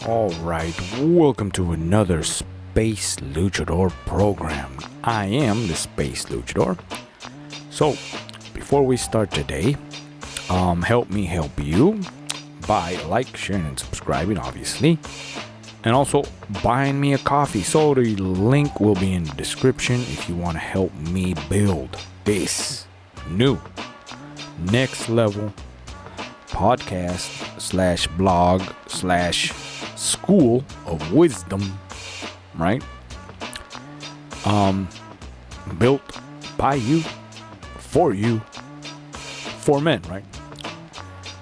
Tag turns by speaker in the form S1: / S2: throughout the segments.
S1: All right, welcome to another Space Luchador program. I am the Space Luchador. So, before we start today, help me help you by like, sharing, and subscribing, obviously, and also buying me a coffee. So the link will be in the description if you want to help me build this new next level podcast slash blog slash school of wisdom, right? Built by you, for men, right?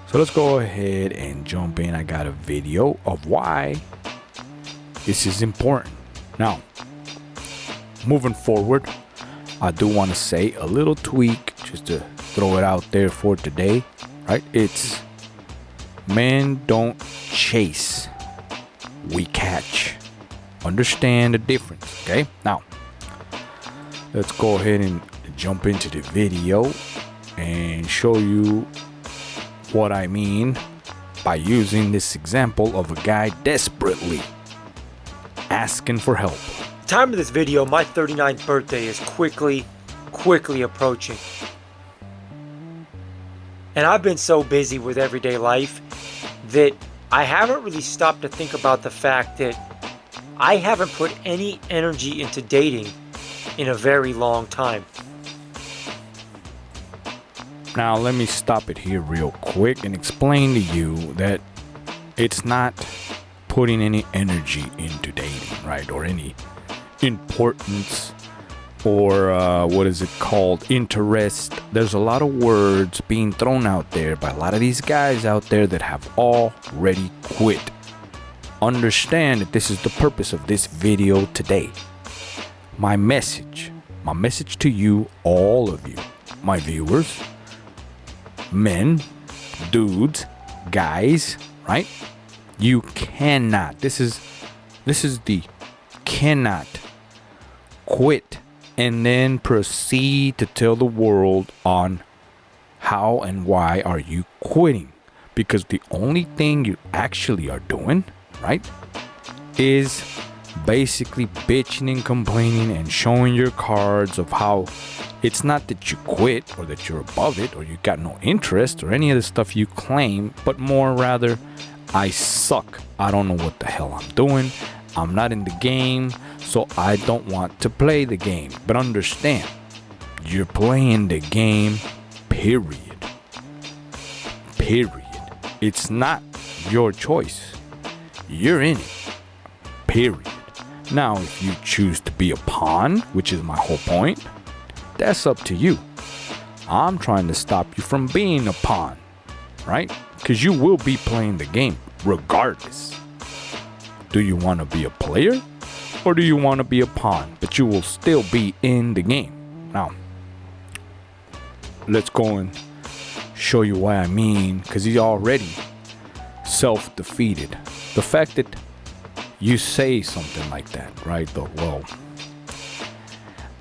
S1: So let's go ahead and jump in. I got a video of why this is important. Now, moving forward, I do want to say a little tweak just to throw it out there for today, right? It's men don't chase, we catch. Understand the difference, okay? Now, let's go ahead and jump into the video and show you what I mean by using this example of a guy desperately asking for help.
S2: Time of this video, my 39th birthday is quickly approaching. And I've been so busy with everyday life that I haven't really stopped to think about the fact that I haven't put any energy into dating in a very long time.
S1: Now, let me stop it here real quick and explain to you that it's not putting any energy into dating, right? Or any importance or interest. There's a lot of words being thrown out there by a lot of these guys out there that have already quit. Understand that this is the purpose of this video today. My message to you, all of you, my viewers, men, dudes, guys, right? You cannot, this is the cannot quit and then proceed to tell the world on how and why are you quitting. Because the only thing you actually are doing, right, is basically bitching and complaining and showing your cards of how it's not that you quit or that you're above it or you got no interest or any of the stuff you claim, but more rather, I suck. I don't know what the hell I'm doing. I'm not in the game, so I don't want to play the game. But understand, you're playing the game, period. It's not your choice. You're in it, period. Now, if you choose to be a pawn, which is my whole point, that's up to you. I'm trying to stop you from being a pawn, right? Because you will be playing the game regardless. Do you want to be a player or do you want to be a pawn? But you will still be in the game. Now, let's go and show you what I mean, because he's already self-defeated. The fact that you say something like that, right? Well,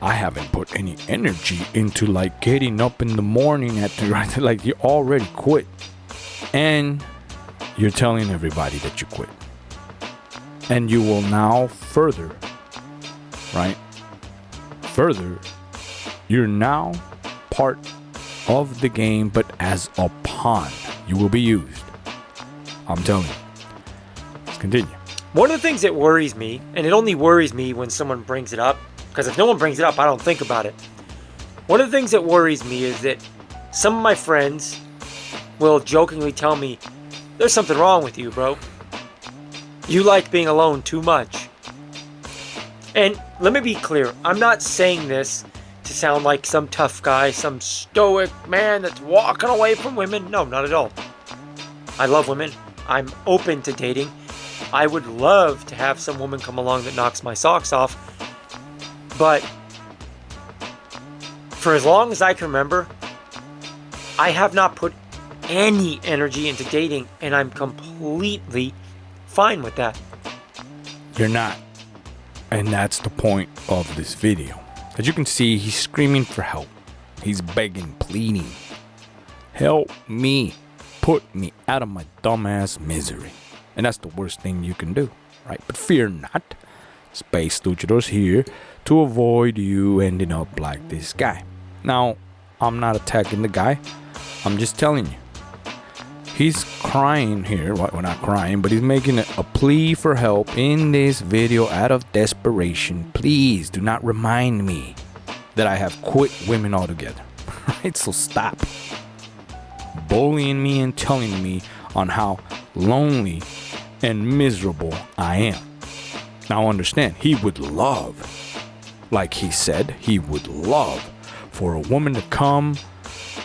S1: I haven't put any energy into like getting up in the morning at the right, like you already quit. And you're telling everybody that you quit. And you will now further, right? Further, you're now part of the game, but as a pawn. You will be used. I'm telling you. Let's continue.
S2: One of the things that worries me, and it only worries me when someone brings it up, because if no one brings it up, I don't think about it. One of the things that worries me is that some of my friends will jokingly tell me, there's something wrong with you, bro. You like being alone too much. And let me be clear, I'm not saying this to sound like some tough guy, some stoic man that's walking away from women. No, not at all. I love women. I'm open to dating. I would love to have some woman come along that knocks my socks off. But for as long as I can remember, I have not put any energy into dating, and I'm completely fine with that.
S1: You're not. And that's the point of this video. As you can see, he's screaming for help. He's begging, pleading. Help me. Put me out of my dumbass misery. And that's the worst thing you can do, right? But fear not. Space Luchador's here to avoid you ending up like this guy. Now, I'm not attacking the guy. I'm just telling you. He's crying here. Well, not crying, but he's making a plea for help in this video out of desperation. Please do not remind me that I have quit women altogether. Right? So stop bullying me and telling me on how lonely and miserable I am. Now understand, he would love, like he said, he would love for a woman to come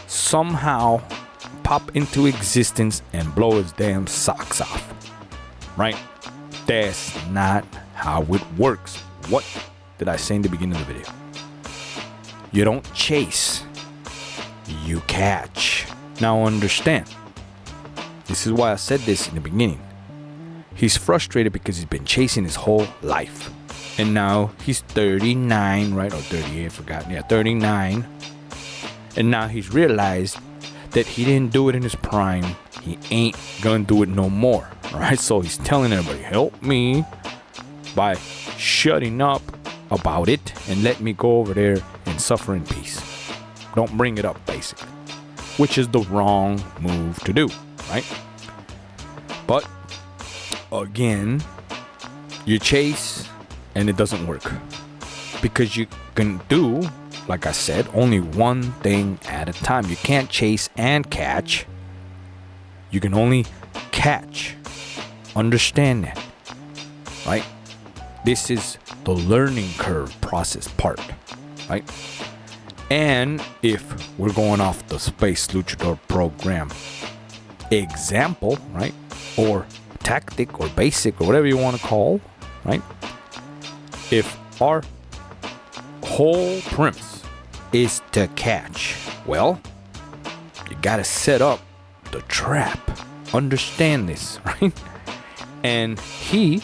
S1: somehow pop into existence and blow his damn socks off. Right? That's not how it works. What did I say in the beginning of the video? You don't chase, you catch. Now understand, this is why I said this in the beginning. He's frustrated because he's been chasing his whole life. And now he's 39, right? Or 38, I forgot. Yeah, 39. And now he's realized that he didn't do it in his prime. He ain't gonna do it no more, right? So he's telling everybody, help me by shutting up about it and let me go over there and suffer in peace. Don't bring it up, basically. Which is the wrong move to do, right? But again, you chase and it doesn't work. Because you can do, like I said, only one thing at a time. You can't chase and catch. You can only catch. Understand that, right? This is the learning curve process part, right? And if we're going off the Space Luchador program example, right? Or tactic or basic or whatever you want to call, right? If our whole premise is to catch, well, you got to set up the trap. Understand this, right? And he,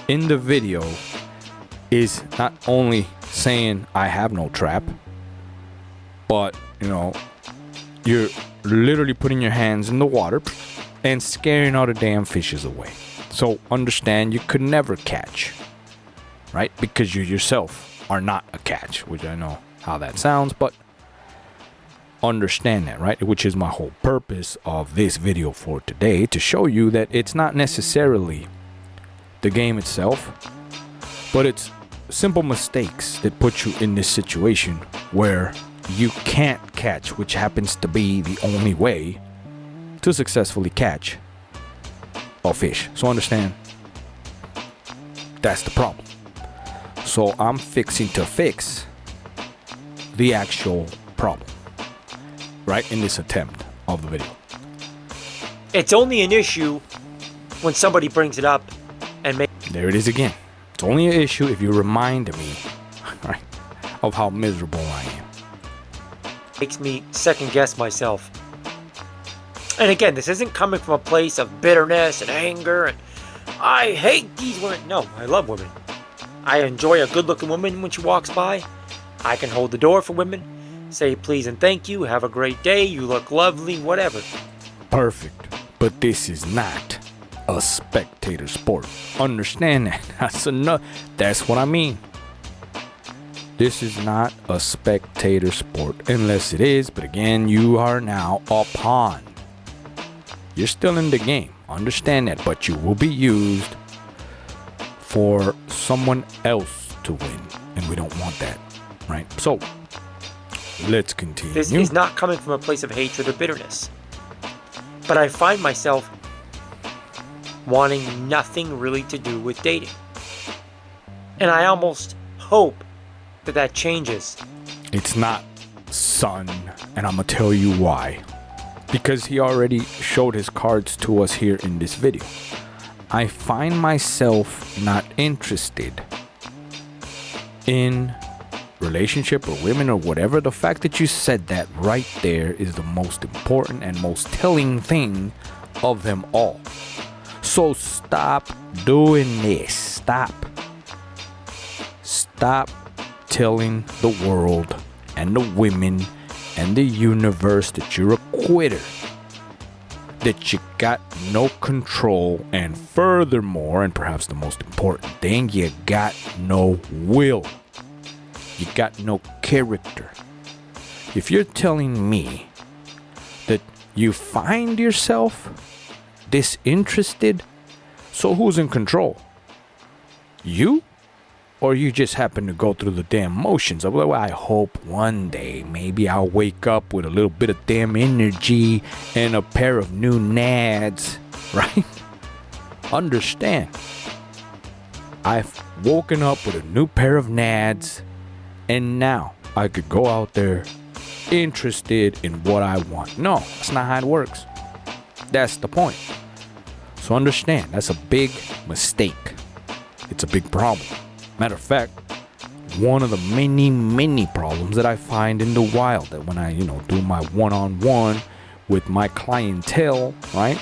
S1: in the video, is not only saying I have no trap, but, you know, you're literally putting your hands in the water and scaring all the damn fishes away. So understand, you could never catch, right? Because you yourself are not a catch, which I know how that sounds, but understand that, right? Which is my whole purpose of this video for today, to show you that it's not necessarily the game itself, but it's simple mistakes that put you in this situation where you can't catch, which happens to be the only way to successfully catch a fish. So understand, that's the problem. So I'm fixing to fix the actual problem, right, in this attempt of the video.
S2: It's only an issue when somebody brings it up and
S1: there it is again. It's only an issue if you remind me, right, of how miserable I am.
S2: makes me second guess myself. And again, this isn't coming from a place of bitterness and anger and I hate these women. No, I love women. I enjoy a good looking woman when she walks by. I can hold the door for women, say please and thank you, have a great day, you look lovely, whatever.
S1: Perfect. But this is not a spectator sport. Understand that. That's what I mean. This is not a spectator sport, unless it is, but again, you are now a pawn. You're still in the game. Understand that, but you will be used for someone else to win, and we don't want that, right? So, let's continue.
S2: This is not coming from a place of hatred or bitterness. But I find myself wanting nothing really to do with dating. And I almost hope that that changes.
S1: It's not, son, and I'm gonna tell you why. Because he already showed his cards to us here in this video. I find myself not interested in relationship or women or whatever. The fact that you said that right there is the most important and most telling thing of them all. So stop doing this. Stop telling the world and the women and the universe that you're a quitter. that you got no control, and furthermore, and perhaps the most important thing, you got no will. You got no character. If you're telling me that you find yourself disinterested, so who's in control? You? Or you just happen to go through the damn motions of, well, I hope one day maybe I'll wake up with a little bit of damn energy and a pair of new nads, right? Understand, I've woken up with a new pair of nads, and now I could go out there interested in what I want. No, that's not how it works. That's the point. So understand, that's a big mistake. It's a big problem. Matter of fact, one of the many problems that I find in the wild, that when I, do my one-on-one with my clientele, right?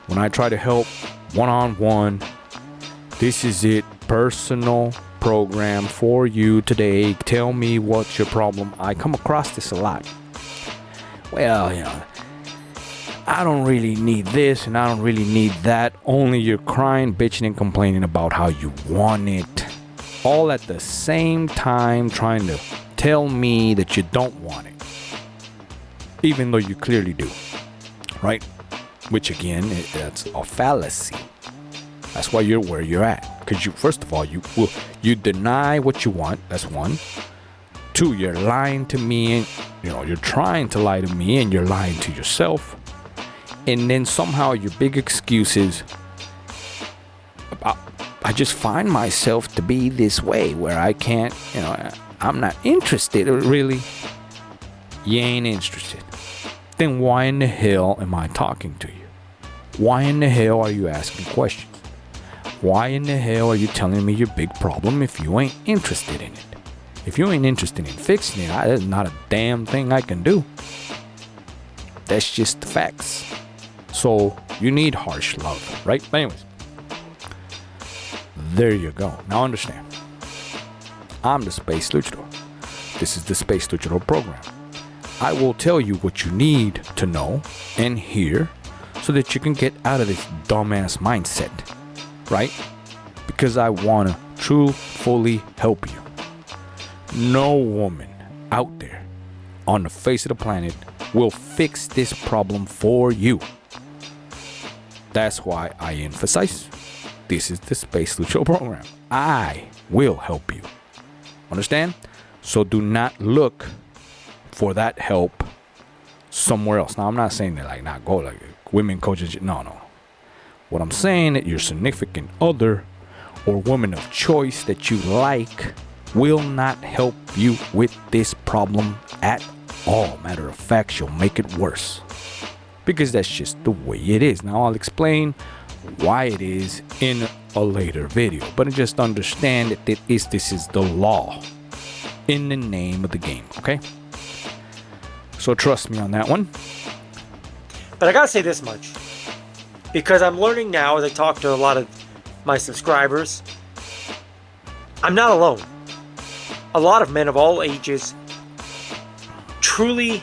S1: When I try to help one-on-one, this is it, personal program for you today. Tell me what's your problem. I come across this a lot. Well, I don't really need this and I don't really need that. Only you're crying, bitching, and complaining about how you want it. All at the same time trying to tell me that you don't want it. Even though you clearly do. Right? Which again, that's a fallacy. That's why you're where you're at. Because first of all, you deny what you want. That's one. Two, you're lying to me, and you're trying to lie to me, and you're lying to yourself. And then somehow your big excuse is, I just find myself to be this way where I can't, I'm not interested. Really? You ain't interested. Then why in the hell am I talking to you? Why in the hell are you asking questions? Why in the hell are you telling me your big problem if you ain't interested in it? If you ain't interested in fixing it, there's not a damn thing I can do. That's just the facts. So you need harsh love, right? But anyways, there you go. Now understand, I'm the Space Luchador. This is the Space Luchador program. I will tell you what you need to know and hear so that you can get out of this dumbass mindset, right? Because I want to truly help you. No woman out there on the face of the planet will fix this problem for you. That's why I emphasize, this is the Space Luchador program. I will help you. Understand? So do not look for that help somewhere else. Now, I'm not saying that not go like women coaches. No. What I'm saying that your significant other or woman of choice that you like will not help you with this problem at all. Matter of fact, she'll make it worse. Because that's just the way it is. Now I'll explain why it is in a later video. But just understand that this is the law in the name of the game, okay? So trust me on that one.
S2: But I gotta say this much. Because I'm learning now as I talk to a lot of my subscribers, I'm not alone. A lot of men of all ages truly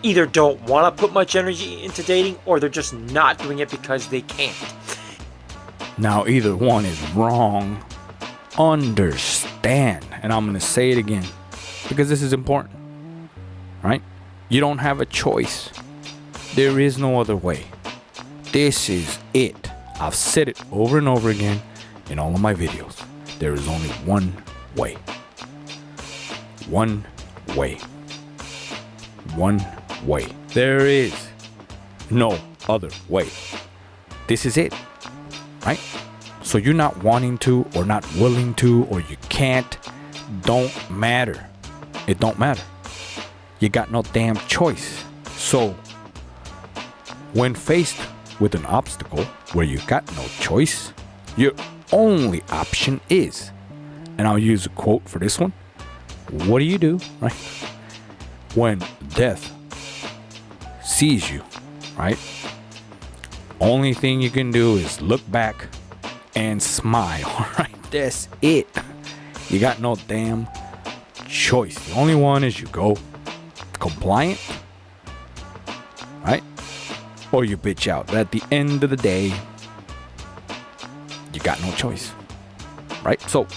S2: either don't want to put much energy into dating, or they're just not doing it because they can't.
S1: Now, either one is wrong. Understand, and I'm going to say it again because this is important, right? You don't have a choice. There is no other way. This is it. I've said it over and over again in all of my videos. There is only one way. One way. One way. There is no other way. This is it, right? So you're not wanting to, or not willing to, or you can't, don't matter. It don't matter. You got no damn choice. So when faced with an obstacle where you got no choice, your only option is, and I'll use a quote for this one, what do you do, right? When death sees you, right? Only thing you can do is look back and smile, right? That's it. You got no damn choice. The only one is you go compliant, right? or you bitch out. But at the end of the day, you got no choice, right? So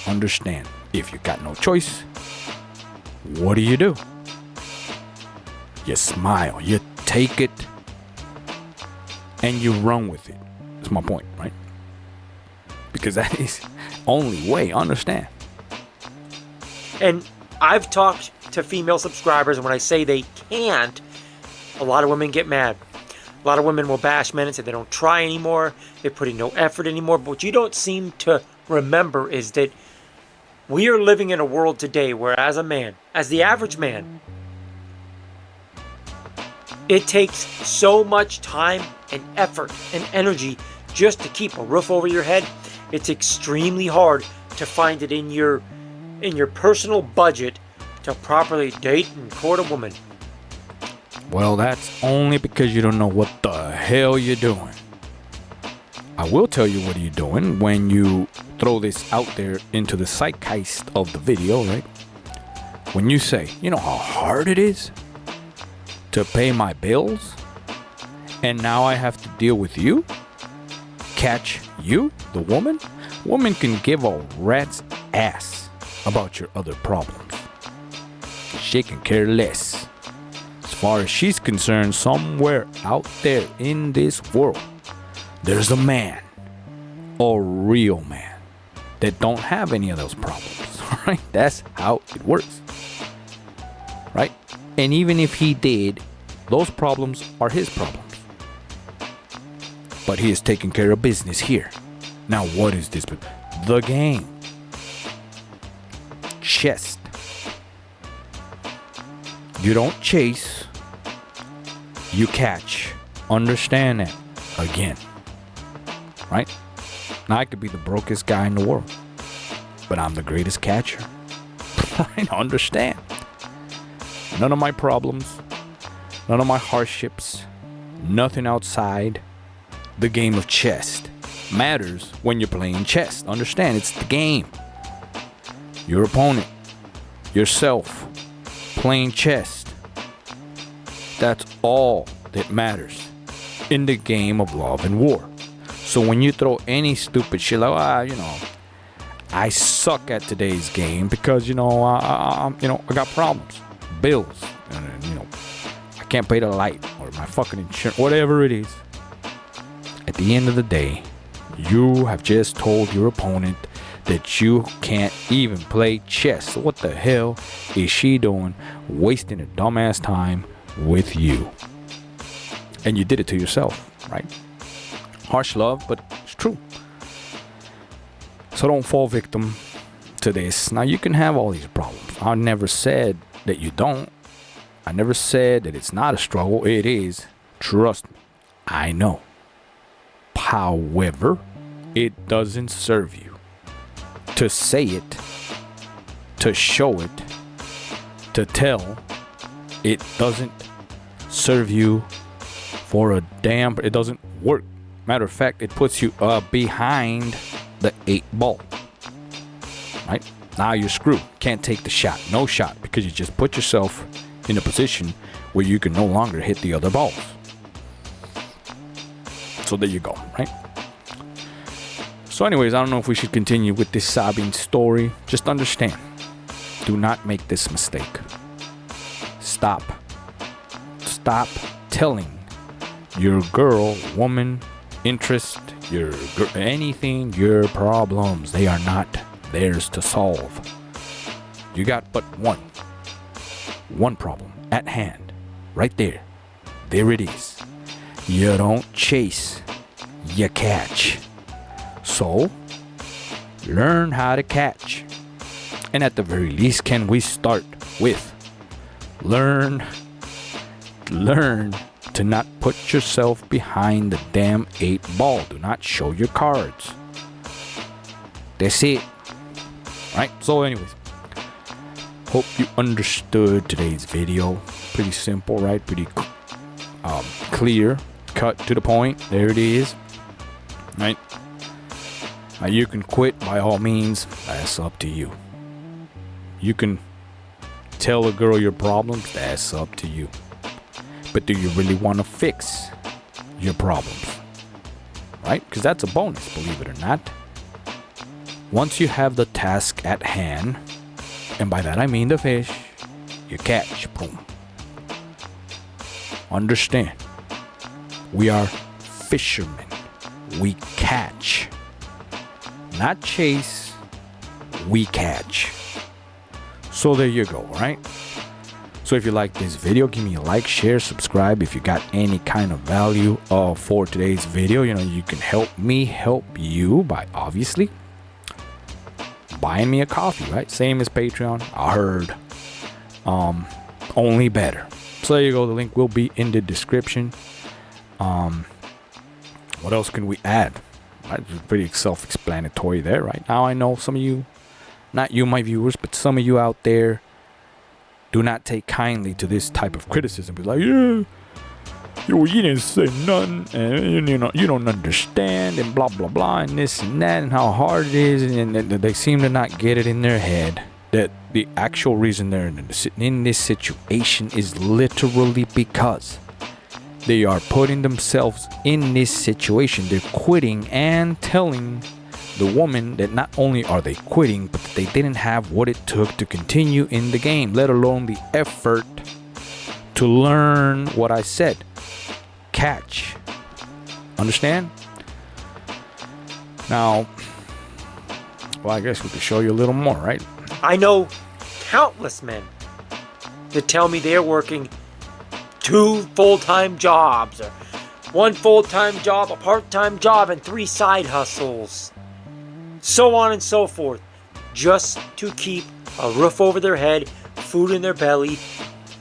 S1: understand, if you got no choice, what do? You smile, you take it, and you run with it. That's my point, right? Because that is only way. Understand.
S2: And I've talked to female subscribers, and when I say they can't, a lot of women get mad. A lot of women will bash men and say they don't try anymore, they put in no effort anymore. But what you don't seem to remember is that we are living in a world today where, as a man, as the average man, it takes so much time and effort and energy just to keep a roof over your head. It's extremely hard to find it in your personal budget to properly date and court a woman.
S1: Well, that's only because you don't know what the hell you're doing. I will tell you what you're doing when you throw this out there into the zeitgeist of the video, right? When you say, you know how hard it is to pay my bills, and now I have to deal with you? Catch you, the woman? Woman can give a rat's ass about your other problems. She can care less. As far as she's concerned, somewhere out there in this world, there's a man, a real man, that don't have any of those problems, right? That's how it works, right? And even if he did, those problems are his problems. But he is taking care of business here. Now, what is this? The game. Chess. You don't chase, you catch. Understand that. Again. Right? Now, I could be the brokest guy in the world, but I'm the greatest catcher. Right? Understand. None of my problems, none of my hardships, nothing outside the game of chess matters when you're playing chess. Understand, it's the game. Your opponent, yourself, playing chess. That's all that matters in the game of love and war. So when you throw any stupid shit like, I suck at today's game because, I got problems, bills, and, I can't pay the light or my fucking insurance, whatever it is. At the end of the day, you have just told your opponent that you can't even play chess. So what the hell is she doing wasting her dumbass time with you? And you did it to yourself, right? Harsh love, but it's true. So don't fall victim to this. Now, you can have all these problems. I never said that you don't. I never said that it's not a struggle. It is. Trust me. I know. However, it doesn't serve you to say it, to show it, to tell. It doesn't serve you for a damn. It doesn't work. Matter of fact, it puts you behind the 8 ball. Right? Now you're screwed. Can't take the shot. No shot, because you just put yourself in a position where you can no longer hit the other balls. So there you go, right? So anyways, I don't know if we should continue with this sobbing story. Just understand. Do not make this mistake. Stop. Stop telling your girl, woman, interest, your anything, your problems. They are not theirs to solve. You got but one problem at hand, right there. There it is. You don't chase, you catch. So, learn how to catch. And at the very least, can we start with learn to not put yourself behind the damn 8 ball. Do not show your cards. That's it. Right? So anyways, hope you understood today's video. Pretty simple, right? Pretty clear. Cut to the point. There it is. Right? Now you can quit by all means. That's up to you. You can tell a girl your problems. That's up to you. But do you really want to fix your problems, right? Because that's a bonus, believe it or not. Once you have the task at hand, and by that I mean the fish, you catch, boom. Understand, we are fishermen. We catch, not chase, we catch. So there you go, right? So if you like this video, give me a like, share, subscribe. If you got any kind of value for today's video, you can help me help you by obviously buying me a coffee, right? Same as Patreon. I heard. Only better. So there you go. The link will be in the description. What else can we add? Right? It's pretty self-explanatory there, right? Now I know some of you, not you, my viewers, but some of you out there do not take kindly to this type of criticism. Be like, yeah, you didn't say nothing, and you don't understand, and blah blah blah, and this and that, and how hard it is, and they seem to not get it in their head that the actual reason they're in this situation is literally because they are putting themselves in this situation. They're quitting and telling the woman that not only are they quitting, but that they didn't have what it took to continue in the game, let alone the effort to learn what I said. Catch. Understand? Now, well, I guess we could show you a little more, right?
S2: I know countless men that tell me they're working 2 full-time jobs, or 1 full-time job, a part-time job, and 3 side hustles. So on and so forth, just to keep a roof over their head, food in their belly,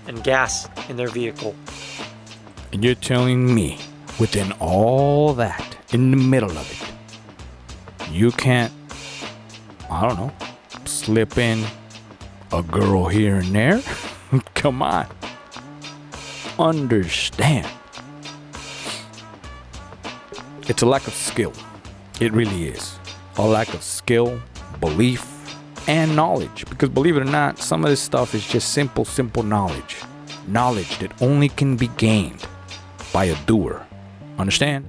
S2: and gas in their vehicle.
S1: And you're telling me, within all that, in the middle of it, you can't, I don't know, slip in a girl here and there? Come on. Understand. It's a lack of skill. It really is. A lack of skill, belief, and knowledge. Because believe it or not, some of this stuff is just simple knowledge. Knowledge that only can be gained by a doer. Understand?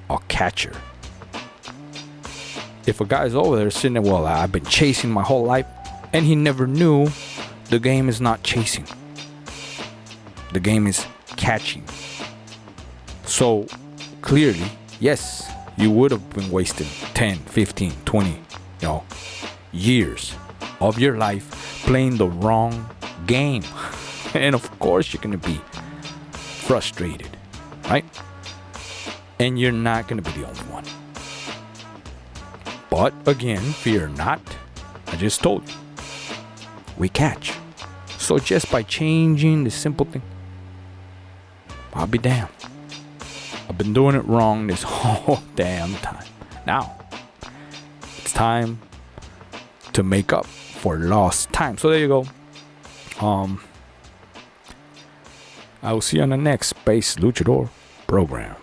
S1: A catcher. If a guy's over there sitting there, well, I've been chasing my whole life, and he never knew, the game is not chasing. The game is catching. So, clearly, yes, you would have been wasting 10, 15, 20, years of your life playing the wrong game. And of course, you're going to be frustrated, right? And you're not going to be the only one. But again, fear not. I just told you. We catch. So just by changing the simple thing, I'll be damned. I've been doing it wrong this whole damn time. Now, it's time to make up for lost time. So there you go. I will see you on the next Space Luchador program.